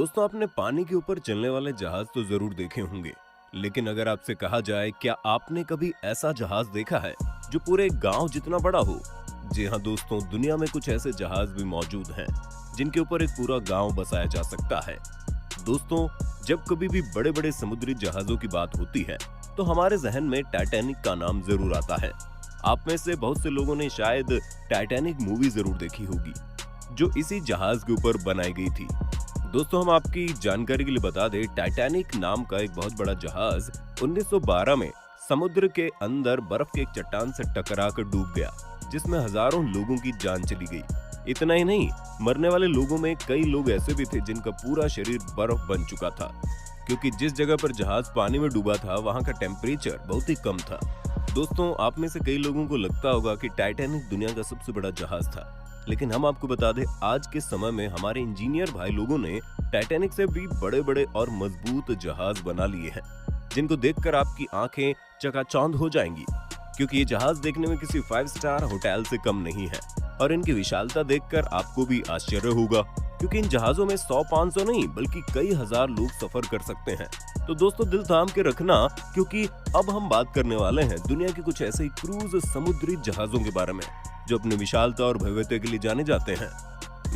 दोस्तों आपने पानी के ऊपर चलने वाले जहाज तो जरूर देखे होंगे, लेकिन अगर आपसे कहा जाए क्या आपने कभी ऐसा जहाज देखा है जो पूरे गांव जितना बड़ा हो? जी हाँ दोस्तों, दुनिया में कुछ ऐसे जहाज भी मौजूद हैं जिनके ऊपर एक पूरा गांव बसाया जा सकता है। दोस्तों, जब कभी भी बड़े बड़े समुद्री जहाजों की बात होती है तो हमारे जहन में टाइटैनिक का नाम जरूर आता है। आप में से बहुत से लोगों ने शायद टाइटैनिक मूवी जरूर देखी होगी जो इसी जहाज के ऊपर बनाई गई थी। दोस्तों, हम आपकी जानकारी के लिए बता दें, टाइटैनिक नाम का एक बहुत बड़ा जहाज 1912 में समुद्र के अंदर बर्फ के एक चट्टान से टकराकर डूब गया, जिसमें हजारों लोगों की जान चली गई। इतना ही नहीं, मरने वाले लोगों में कई लोग ऐसे भी थे जिनका पूरा शरीर बर्फ बन चुका था, क्योंकि जिस जगह पर जहाज पानी में डूबा था वहां का टेम्परेचर बहुत ही कम था। दोस्तों, आप में से कई लोगों को लगता होगा कि टाइटैनिक दुनिया का सबसे बड़ा जहाज था, लेकिन हम आपको बता दें आज के समय में हमारे इंजीनियर भाई लोगों ने टाइटैनिक से भी बड़े बड़े और मजबूत जहाज बना लिए हैं, जिनको देखकर आपकी आंखें चकाचौंध हो जाएंगी, क्योंकि ये जहाज देखने में किसी 5 स्टार होटल से कम नहीं है और इनकी विशालता देखकर आपको भी आश्चर्य होगा, क्योंकि इन जहाजों में 100-500 नहीं बल्कि कई हजार लोग सफर कर सकते हैं। तो दोस्तों, दिल थाम के रखना, क्योंकि अब हम बात करने वाले हैं दुनिया के कुछ ऐसे ही क्रूज समुद्री जहाजों के बारे में जो अपनी विशालता और भव्यता के लिए जाने जाते हैं।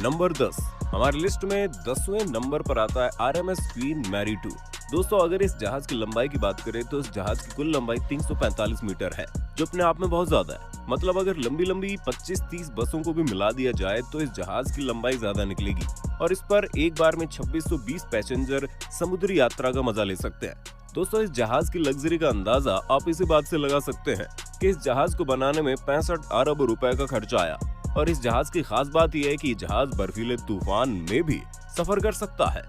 नंबर 10 हमारी लिस्ट में 10वें नंबर पर आता है RMS क्वीन मैरी 2। दोस्तों, अगर इस जहाज की लंबाई की बात करें तो इस जहाज की कुल लंबाई 345 मीटर है, जो अपने आप में बहुत ज्यादा है। मतलब अगर लंबी लंबी 25-30 बसों को भी मिला दिया जाए तो इस जहाज की लंबाई ज्यादा निकलेगी और इस पर एक बार में 2620 पैसेंजर समुद्री यात्रा का मजा ले सकते हैं। दोस्तों, इस जहाज की लग्जरी का अंदाजा आप इसी बात से लगा सकते हैं कि इस जहाज को बनाने में 65 अरब रुपए का खर्चा आया और इस जहाज की खास बात यह है कि जहाज बर्फीले तूफान में भी सफर कर सकता है।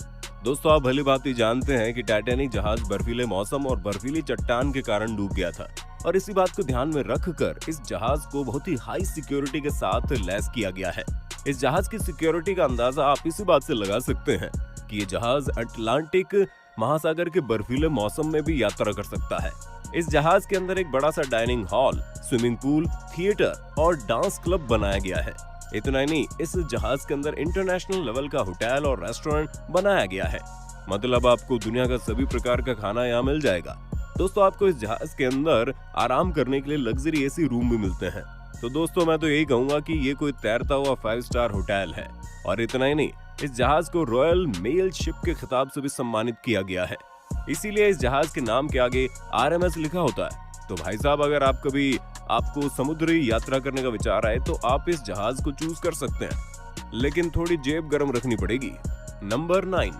दोस्तों, आप भली भांति जानते हैं कि टाइटैनिक जहाज बर्फीले मौसम और बर्फीली चट्टान के कारण डूब गया था और इसी बात को ध्यान में रखकर इस जहाज को बहुत ही हाई सिक्योरिटी के साथ लैस किया गया है। इस जहाज की सिक्योरिटी का अंदाजा आप इसी बात से लगा सकते हैं कि ये जहाज अटलांटिक महासागर के बर्फीले मौसम में भी यात्रा कर सकता है। इस जहाज के अंदर एक बड़ा सा dining hall, swimming pool, theatre और डांस क्लब बनाया गया है। इतना ही नहीं, इस जहाज के अंदर इंटरनेशनल लेवल का होटल और रेस्टोरेंट बनाया गया है। मतलब आपको दुनिया का सभी प्रकार का खाना यहाँ मिल जाएगा। दोस्तों, आपको इस जहाज के अंदर आराम करने के लिए लग्जरी एसी रूम भी मिलते हैं। तो दोस्तों, मैं तो यही कहूंगा कि ये कोई तैरता हुआ 5 स्टार होटल है। और इतना ही नहीं, इस जहाज को रॉयल मेल शिप के खिताब से भी सम्मानित किया गया है, इसीलिए इस जहाज के नाम के आगे RMS लिखा होता है। तो भाई साहब, अगर आपको समुद्री यात्रा करने का विचार आए तो आप इस जहाज को चूज कर सकते हैं, लेकिन थोड़ी जेब गर्म रखनी पड़ेगी। नंबर 9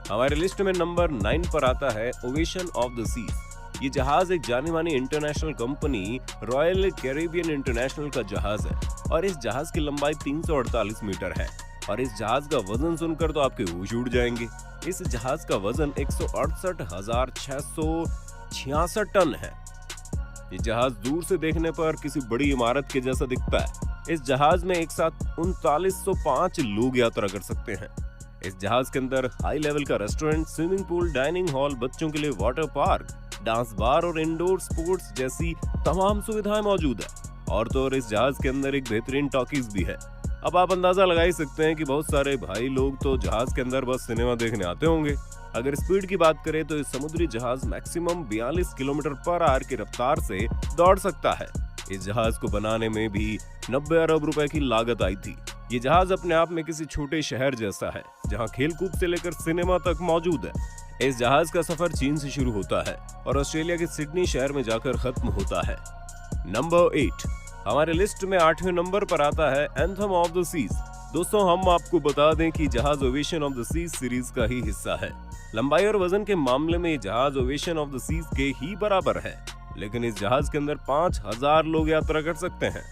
हमारे लिस्ट में नंबर 9 पर आता है ओवेशन ऑफ द सीज। ये जहाज एक जानी मानी international company royal Caribbean international का जहाज है और इस जहाज की लंबाई 348 मीटर है और इस जहाज का वजन सुनकर तो आपके होश उड़ जाएंगे। इस जहाज का वजन 168,666 टन है। ये जहाज दूर से देखने पर किसी बड़ी इमारत के जैसा दिखता है। इस जहाज में एक साथ 3905 लोग यात्रा कर सकते हैं। इस जहाज के अंदर हाई लेवल का restaurant, swimming pool, dining hall, बच्चों के लिए वाटर पार्क, डांस बार और इंडोर स्पोर्ट्स जैसी तमाम सुविधाएं मौजूद है। और तो और इस जहाज के अंदर एक बेहतरीन टॉकीज भी है। अब आप अंदाजा लगा ही सकते हैं कि बहुत सारे भाई लोग तो जहाज के अंदर बस सिनेमा देखने आते होंगे। अगर स्पीड की बात करें तो इस समुद्री जहाज मैक्सिमम 42 किलोमीटर पर आवर की रफ्तार से दौड़ सकता है। इस जहाज को बनाने में भी 90 अरब रुपए की लागत आई थी। ये जहाज अपने आप में किसी छोटे शहर जैसा है, जहां खेलकूद से लेकर सिनेमा तक मौजूद है। इस जहाज का सफर चीन से शुरू होता है और ऑस्ट्रेलिया के सिडनी शहर में जाकर खत्म होता है। नंबर 8 हमारे लिस्ट में 8वें नंबर पर आता है एंथम ऑफ द सीज। दोस्तों, हम आपको बता दें कि जहाज Ovation of the Seas series का ही हिस्सा है। लंबाई और वजन के मामले में ये जहाज ओवेशन ऑफ द सीज के ही बराबर है, लेकिन इस जहाज के अंदर 5000 लोग यात्रा कर सकते हैं।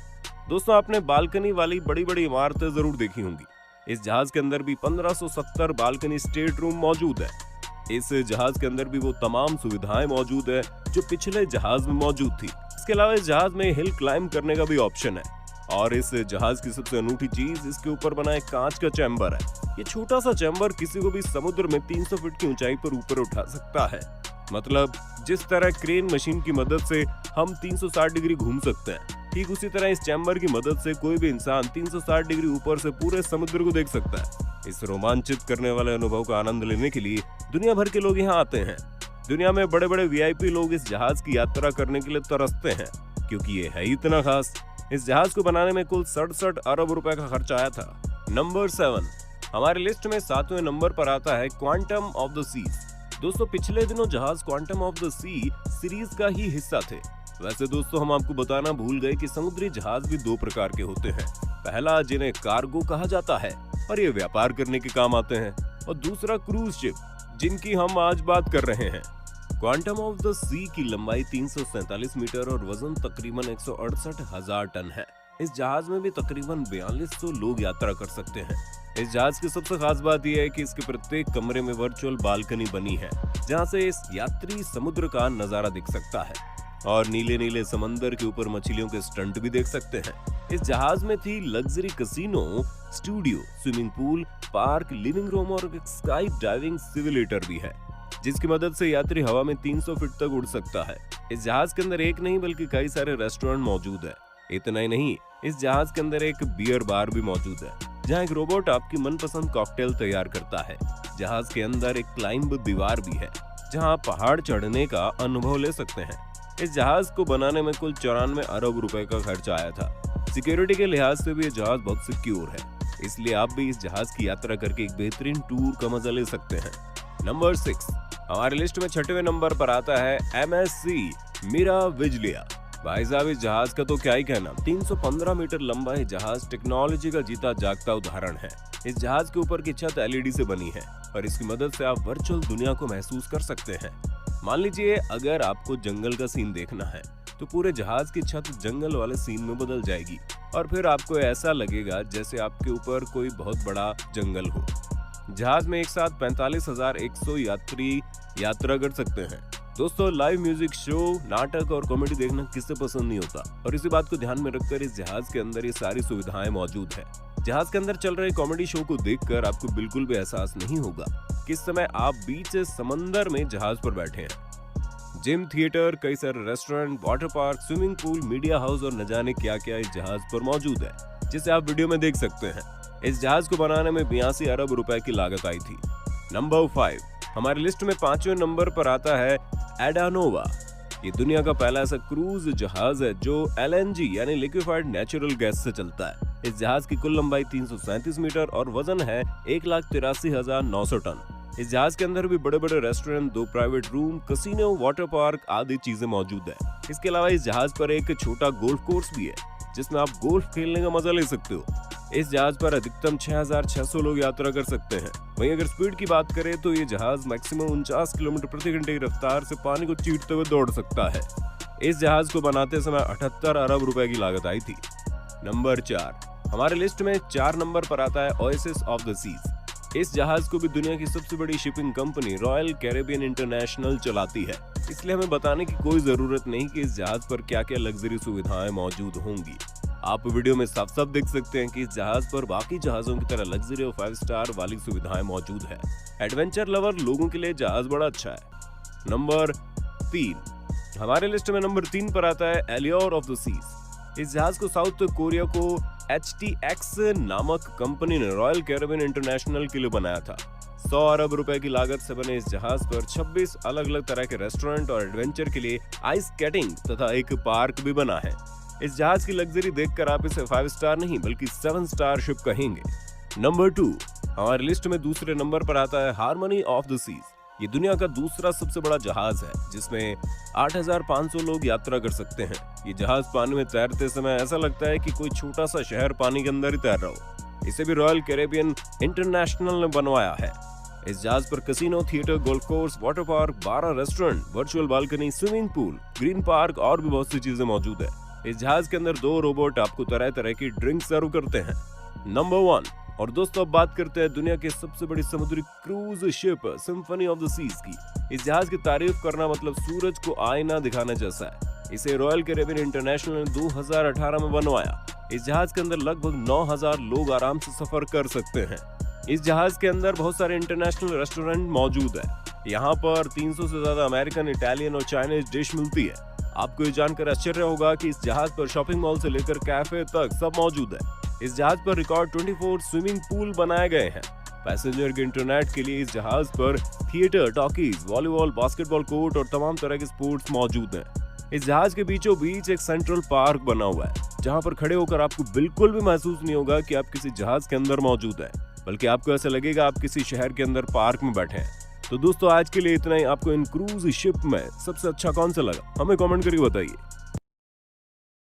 दोस्तों, आपने बालकनी वाली बड़ी बड़ी इमारतें जरूर देखी होंगी। इस जहाज के अंदर भी 1570 बालकनी स्टेट रूम मौजूद है। इस जहाज के अंदर भी वो तमाम सुविधाएं मौजूद है जो पिछले जहाज में मौजूद थी। इसके अलावा इस जहाज में हिल क्लाइंब करने का भी ऑप्शन है और इस जहाज की सबसे अनूठी चीज इसके ऊपर बना एक कांच का चैम्बर है। ये छोटा सा चैम्बर किसी को भी समुद्र में 300 फीट की ऊंचाई पर ऊपर उठा सकता है। मतलब जिस तरह क्रेन मशीन की मदद से हम 360 डिग्री घूम सकते हैं, ठीक उसी तरह इस चैम्बर की मदद से कोई भी इंसान 360 डिग्री ऊपर से पूरे समुद्र को देख सकता है। इस रोमांचित करने वाले अनुभव का आनंद लेने के लिए दुनिया भर के लोग यहाँ आते हैं। दुनिया में बड़े बड़े वीआईपी लोग इस जहाज की यात्रा करने के लिए तरसते हैं, क्योंकि ये है इतना खास। इस जहाज को बनाने में कुल 67 अरब रुपए का खर्च आया था। नंबर 7, हमारे लिस्ट में 7वें नंबर पर आता है क्वांटम ऑफ द सीज। दोस्तों, पिछले दिनों जहाज Quantum of the Sea series का ही हिस्सा थे। वैसे दोस्तों, हम आपको बताना भूल गए कि समुद्री जहाज भी 2 प्रकार के होते हैं। पहला, जिन्हें कार्गो कहा जाता है और ये व्यापार करने के काम आते हैं, और दूसरा क्रूज शिप, जिनकी हम आज बात कर रहे हैं। क्वांटम ऑफ द सी की लंबाई 347 मीटर और वजन तकरीबन 168,000 टन है। इस जहाज में भी तकरीबन 4200 लोग यात्रा कर सकते हैं। इस जहाज की सबसे खास बात यह है कि इसके प्रत्येक कमरे में वर्चुअल बालकनी बनी है, जहां से इस यात्री समुद्र का नजारा दिख सकता है और नीले नीले समंदर के ऊपर मछलियों के स्टंट भी देख सकते हैं। इस जहाज में थी luxury casino, studio, swimming pool, park, living room और एक स्काई डाइविंग सिमुलेटर भी है, जिसकी मदद से यात्री हवा में 300 फीट तक उड़ सकता है। इस जहाज के अंदर एक नहीं बल्कि कई सारे रेस्टोरेंट मौजूद है। इतना ही नहीं, इस जहाज के अंदर एक बियर बार भी मौजूद है, जहां एक रोबोट आपकी मनपसंद कॉकटेल तैयार करता है। जहाज के अंदर एक क्लाइंब दीवार भी है, जहां आप पहाड़ चढ़ने का अनुभव ले सकते हैं। इस जहाज को बनाने में कुल 94 अरब रुपए का खर्च आया था। सिक्योरिटी के लिहाज से भी ये जहाज बहुत सिक्योर है, इसलिए आप भी इस जहाज की यात्रा करके एक बेहतरीन टूर का मजा ले सकते हैं। नंबर 6, हमारे लिस्ट में 6वें नंबर पर आता है MSC मिराविजिलिया। भाई साहब, इस जहाज का तो क्या ही कहना। 315 मीटर लंबा ये जहाज टेक्नोलॉजी का जीता जागता उदाहरण है। इस जहाज के ऊपर की छत LED से बनी है और इसकी मदद से आप वर्चुअल दुनिया को महसूस कर सकते हैं। मान लीजिए अगर आपको जंगल का सीन देखना है तो पूरे जहाज की छत जंगल वाले सीन में बदल जाएगी और फिर आपको ऐसा लगेगा जैसे आपके ऊपर कोई बहुत बड़ा जंगल हो। जहाज में एक साथ 45,100 यात्री यात्रा कर सकते हैं। दोस्तों, लाइव म्यूजिक शो, नाटक और कॉमेडी देखना किसे पसंद नहीं होता, और इसी बात को ध्यान में रखकर इस जहाज के अंदर ये सारी सुविधाएं मौजूद है। जहाज के अंदर चल रहे कॉमेडी शो को देखकर आपको बिल्कुल भी एहसास नहीं होगा कि इस समय आप बीच से समंदर में जहाज पर बैठे हैं। जिम, थिएटर, कई सारे restaurant, water park, swimming pool, media house और न जाने क्या क्या इस जहाज पर मौजूद है, जिसे आप वीडियो में देख सकते हैं। इस जहाज को बनाने में 82 अरब रुपए की लागत आई थी। नंबर 5, हमारी लिस्ट में 5वें नंबर पर आता है एडानोवा। ये दुनिया का पहला ऐसा क्रूज जहाज है जो LNG यानी लिक्विफाइड नेचुरल गैस से चलता है। इस जहाज की कुल लंबाई 337 मीटर और वजन है 1,83,900 टन। इस जहाज के अंदर भी बड़े बड़े restaurant, 2 private room, casino, water park आदि चीजें मौजूद है। इसके अलावा इस जहाज पर एक छोटा गोल्फ कोर्स भी है, जिसमें आप गोल्फ खेलने का मजा ले सकते हो। इस जहाज पर अधिकतम 6,600 लोग यात्रा कर सकते हैं। वहीं अगर स्पीड की बात करें तो ये जहाज मैक्सिमम 49 किलोमीटर प्रति घंटे की रफ्तार से पानी को चीरते हुए दौड़ सकता है। इस जहाज को बनाते समय 78 अरब रुपए की लागत आई थी। नंबर 4, हमारे लिस्ट में 4 नंबर पर आता है ओएसिस ऑफ द सीज। इस जहाज को भी दुनिया की सबसे बड़ी shipping company royal Caribbean international चलाती है, इसलिए हमें बताने की कोई जरूरत नहीं कि इस जहाज पर क्या क्या लग्जरी सुविधाएं मौजूद होंगी। आप वीडियो में साफ साफ देख सकते हैं कि इस जहाज पर बाकी जहाजों की तरह लग्जरी और 5 स्टार वाली सुविधाएं मौजूद है। एडवेंचर लवर लोगों के लिए जहाज बड़ा अच्छा है। नंबर 3, हमारे लिस्ट में नंबर 3 पर आता है एलियोर ऑफ द सीज। इस जहाज को साउथ कोरिया को HTX नामक कंपनी ने रॉयल कैरेबियन इंटरनेशनल के लिए बनाया था। 100 अरब रुपए की लागत से बने इस जहाज पर 26 अलग अलग तरह के रेस्टोरेंट और एडवेंचर के लिए आइस स्केटिंग तथा एक पार्क भी बना है। इस जहाज की लग्जरी देखकर आप इसे 5 स्टार नहीं बल्कि 7 स्टार शिप कहेंगे। नंबर 2, हमारी लिस्ट में दूसरे नंबर पर आता है हार्मनी ऑफ द सीज। ये दुनिया का दूसरा सबसे बड़ा जहाज है, जिसमें 8,500 लोग यात्रा कर सकते हैं। ये जहाज पानी में तैरते समय ऐसा लगता है कि कोई छोटा सा शहर पानी के अंदर ही तैर रहा हो। इसे भी रॉयल कैरेबियन इंटरनेशनल ने बनवाया है। इस जहाज पर casino, theatre, golf course, water park, 12 restaurant, virtual balcony, swimming pool, green park और भी बहुत सी चीजें मौजूद है। इस जहाज के अंदर 2 रोबोट आपको तरह तरह की ड्रिंक सर्व करते हैं। नंबर 1, और दोस्तों अब बात करते हैं दुनिया की सबसे बड़ी समुद्री cruise ship Symphony of the Seas की। इस जहाज की तारीफ करना मतलब सूरज को आईना दिखाने जैसा है। इसे रॉयल कैरेबियन इंटरनेशनल ने 2018 में बनवाया। इस जहाज के अंदर लगभग 9,000 लोग आराम से सफर कर सकते हैं। इस जहाज के अंदर बहुत सारे इंटरनेशनल रेस्टोरेंट मौजूद है। यहाँ पर 300 से ज्यादा अमेरिकन, इटालियन और चाइनीज डिश मिलती है। आपको ये जानकर आश्चर्य होगा कि इस जहाज पर शॉपिंग मॉल से लेकर कैफे तक सब मौजूद है। इस जहाज पर रिकॉर्ड 24 स्विमिंग पूल बनाए गए हैं। पैसेंजर के इंटरनेट के लिए इस जहाज पर theatre, talkies, volleyball, basketball court और तमाम तरह के स्पोर्ट्स मौजूद हैं। इस जहाज के बीचों बीच एक सेंट्रल पार्क बना हुआ है, जहां पर खड़े होकर आपको बिल्कुल भी महसूस नहीं होगा कि आप किसी जहाज के अंदर मौजूद हैं, बल्कि आपको ऐसा लगेगा आप किसी शहर के अंदर पार्क में बैठे हैं। तो दोस्तों आज के लिए इतना ही। आपको इन क्रूज शिप में सबसे अच्छा कौन सा लगा हमें कमेंट करके बताइए।